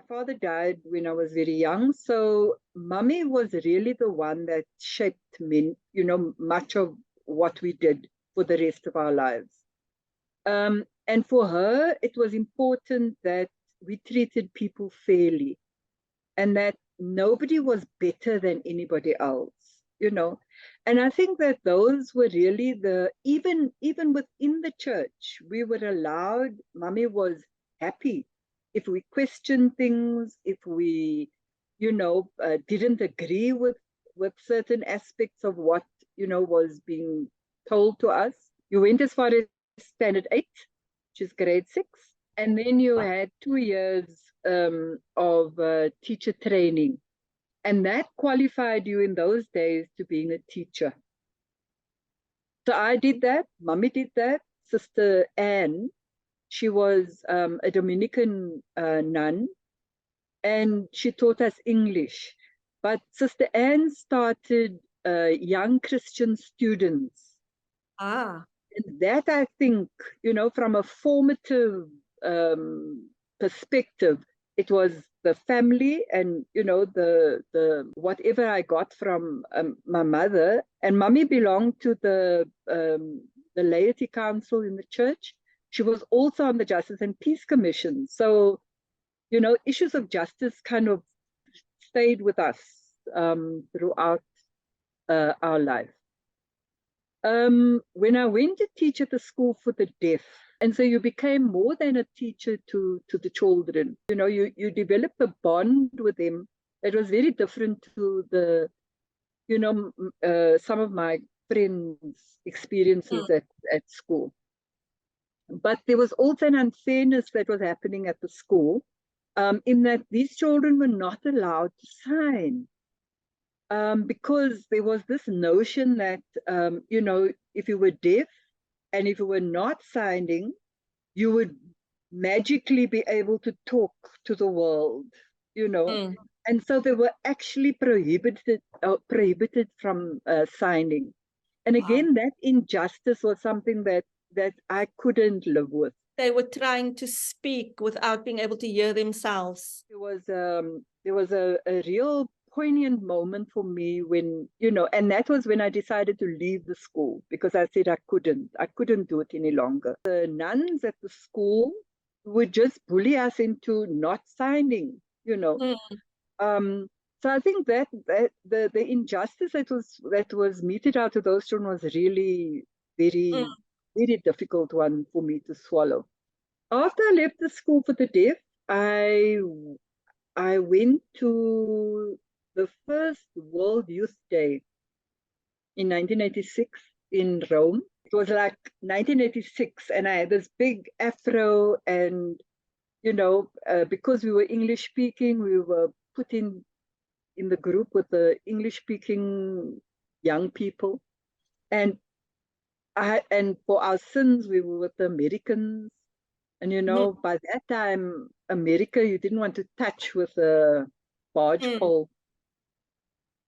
father died when I was very young, so mummy was really the one that shaped me, much of what we did for the rest of our lives. And for her, it was important that we treated people fairly and that nobody was better than anybody else. And I think that those were really even within the church, we were allowed, mummy was happy if we questioned things, if we, didn't agree with certain aspects of what, was being told to us. You went as far as standard 8, which is grade 6. And then you had 2 years of teacher training. And that qualified you in those days to being a teacher. So I did that. Mummy did that. Sister Anne, she was a Dominican nun, and she taught us English. But Sister Anne started young Christian students. And that, I think, from a formative perspective, it was the family and, the whatever I got from my mother. And mummy belonged to the laity council in the church. She was also on the Justice and Peace Commission. So, issues of justice kind of stayed with us throughout our life. When I went to teach at the school for the deaf, and so you became more than a teacher to the children. You developed a bond with them that was very different to the, some of my friends' experiences at school. But there was also an unfairness that was happening at the school, in that these children were not allowed to sign. Because there was this notion that, if you were deaf and if you were not signing, you would magically be able to talk to the world, And so they were actually prohibited from signing. And again, that injustice was something that I couldn't live with. They were trying to speak without being able to hear themselves. There was a real poignant moment for me when, and that was when I decided to leave the school, because I said I couldn't do it any longer. The nuns at the school would just bully us into not signing, So I think that the injustice that was meted out to those children was really very, very difficult one for me to swallow. After I left the school for the deaf, I went to the first World Youth Day in 1986 in Rome. It was like 1986, and I had this big afro, and because we were English speaking, we were put in the group with the English speaking young people, and for our sins we were with the Americans. And by that time, America, you didn't want to touch with a barge pole.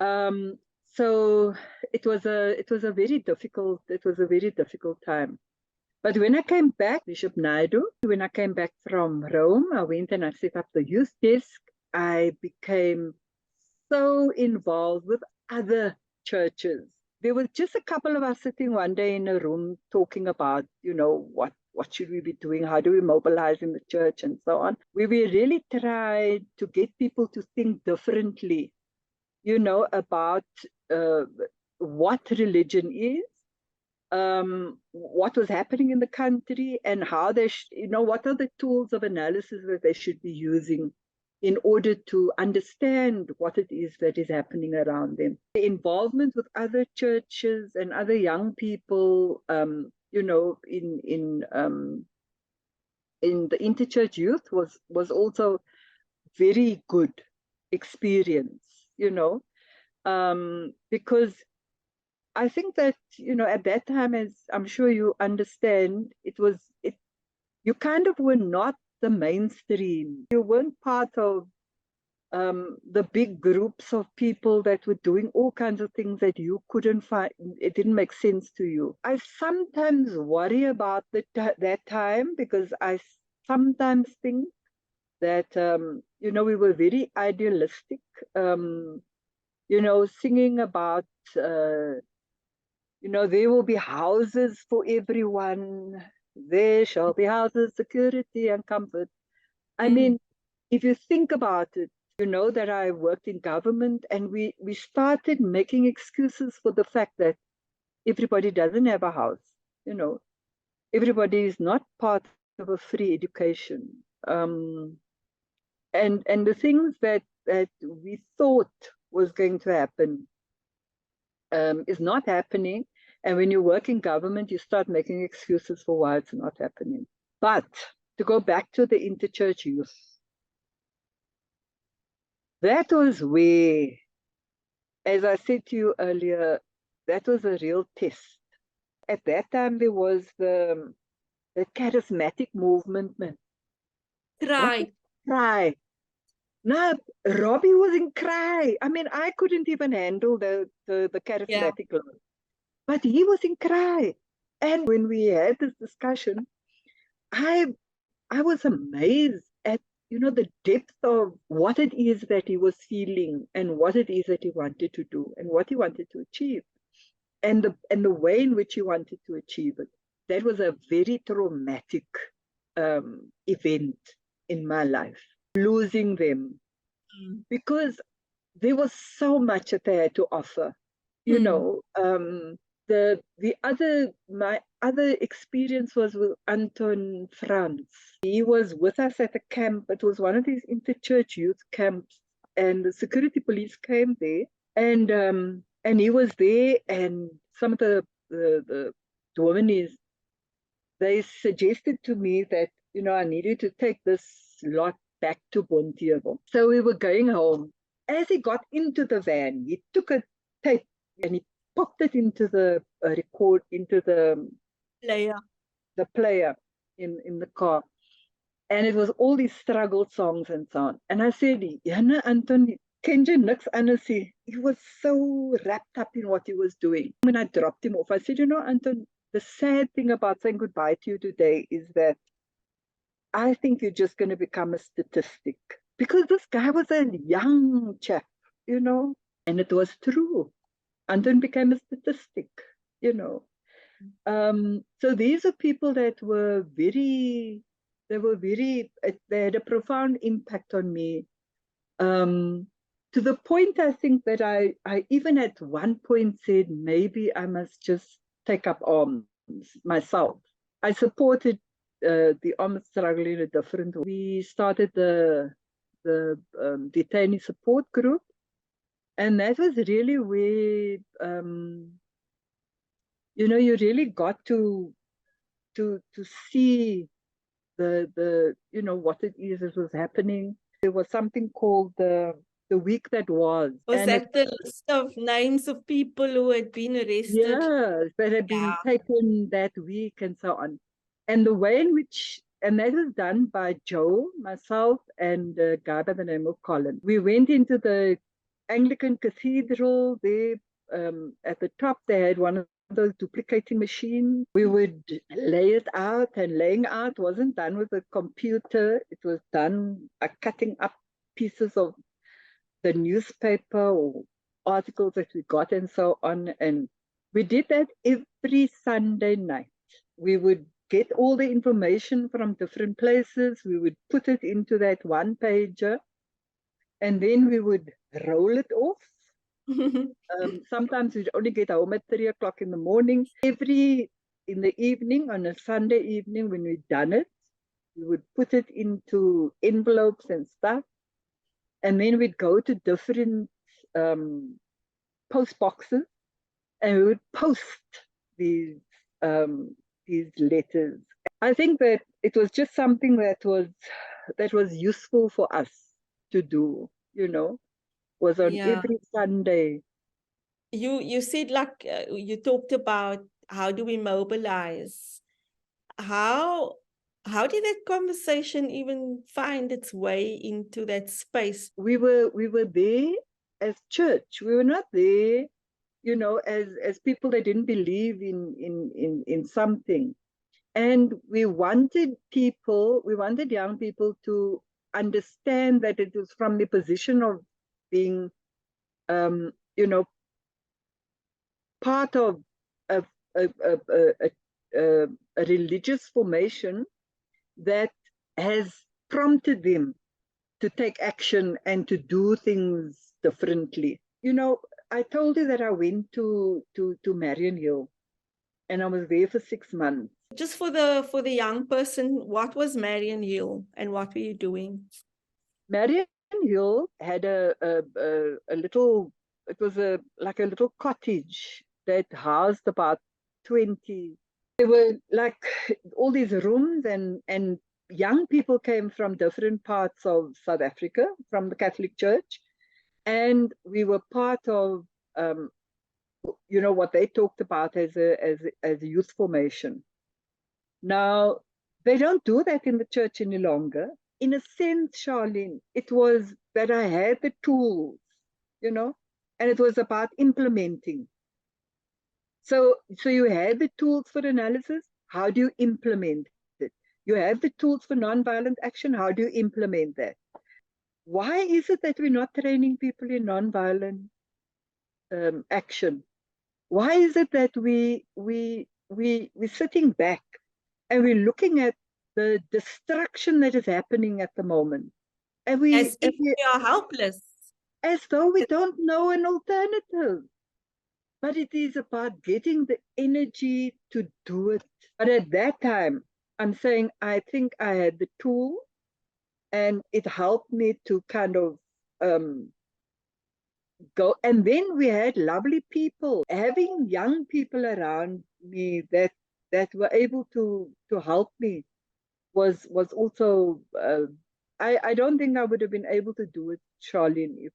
So it was a very difficult time. But when I came back, Bishop Naidu, when I came back from Rome, I went and I set up the youth desk. I became so involved with other churches. There were just a couple of us sitting one day in a room talking about, what should we be doing? How do we mobilize in the church and so on? We really tried to get people to think differently, about what religion is, what was happening in the country, and how they, what are the tools of analysis that they should be using in order to understand what it is that is happening around them. The involvement with other churches and other young people, in the interchurch youth was also very good experience, because I think that, at that time, as I'm sure you understand, you kind of were not the mainstream. You weren't part of the big groups of people that were doing all kinds of things that you couldn't find. It didn't make sense to you. I sometimes worry about that time, because I sometimes think that, we were very idealistic, singing about, there will be houses for everyone. There shall be houses, security and comfort. I mean, if you think about it, you know that I worked in government, and we started making excuses for the fact that everybody doesn't have a house. Everybody is not part of a free education. And the things that we thought was going to happen is not happening. And when you work in government, you start making excuses for why it's not happening. But to go back to the interchurch youth, that was where, as I said to you earlier, that was a real test. At that time, there was the charismatic movement, man. Cry. Cry. No, Robbie was in cry. I mean, I couldn't even handle the charismatic love. But he was in cry. And when we had this discussion, I was amazed at, the depth of what it is that he was feeling and what it is that he wanted to do and what he wanted to achieve and the way in which he wanted to achieve it. That was a very traumatic event in my life, losing them, because there was so much that they had to offer. My other experience was with Anton Franz. He was with us at a camp. It was one of these interchurch youth camps, and the security police came there, and he was there, and some of the Dominees, they suggested to me that I needed to take this lot back to Bonteheuwel. So we were going home. As he got into the van, he took a tape and he popped it into the player in the car, and it was all these struggle songs and so on. And I said, Jana Anton, ken jy niks anders nie? He was so wrapped up in what he was doing. When I dropped him off, I said, Anton, the sad thing about saying goodbye to you today is that I think you're just going to become a statistic. Because this guy was a young chap, and it was true. Anton became a statistic, So these are people that were they had a profound impact on me. To the point, I think that I even at one point said, maybe I must just take up arms myself. I supported the armed struggle in a different way. We started the detainee support group, and that was really where you really got to see the what it is that was happening. There was something called the week that was. Was that the list of names of people who had been arrested? Yes, that had been taken that week and so on. And the way in which, and that was done by Joe, myself, and a guy by the name of Colin. We went into the Anglican Cathedral there. At the top, they had one of those duplicating machines. We would lay it out, and laying out wasn't done with a computer. It was done by cutting up pieces of the newspaper or articles that we got and so on. And we did that every Sunday night. We would get all the information from different places. We would put it into that one pager, and then we would roll it off. Sometimes we'd only get home at 3 o'clock in the morning. In the evening, on a Sunday evening, when we'd done it, we would put it into envelopes and stuff. And then we'd go to different post boxes, and we would post these letters. I think that it was just something that was useful for us to do, was on every Sunday. You said, like, you talked about how do we mobilize? How did that conversation even find its way into that space? We were there as church. We were not there, as people that didn't believe in something. And we wanted young people to understand that it was from the position of being, you know, part of a, a, a, a, a religious formation that has prompted them to take action and to do things differently. You know, I told you that I went to Marion Hill, and I was there for 6 months. Just for the young person, what was Marion Hill and what were you doing? Marion Hill had a little, it was like a little cottage that housed about 20. There were like all these rooms, and young people came from different parts of South Africa, from the Catholic Church. And we were part of, you know, what they talked about as a youth formation. Now, they don't do that in the church any longer. In a sense, Charlene, it was that I had the tools, you know, and it was about implementing. So you had the tools for analysis. How do you implement it? You have the tools for nonviolent action. How do you implement that? Why is it that we're not training people in nonviolent action? Why is it that we're sitting back and we're looking at the destruction that is happening at the moment, and As if we are helpless, as though we don't know an alternative? But it is about getting the energy to do it. But at that time, I'm saying I think I had the tool, and it helped me to kind of go. And then we had lovely people, having young people around me that were able to help me was also, I don't think I would have been able to do it, Charlene, if,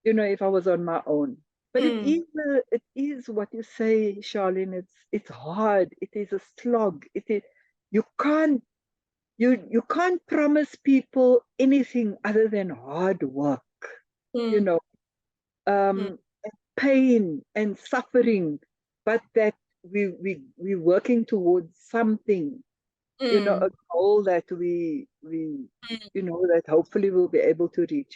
you know, if I was on my own. But it is what you say, Charlene. It's hard. It is a slog. It is, you can't promise people anything other than hard work. You know, pain and suffering, but that we're working towards something. You know, a goal that we you know, that hopefully we'll be able to reach.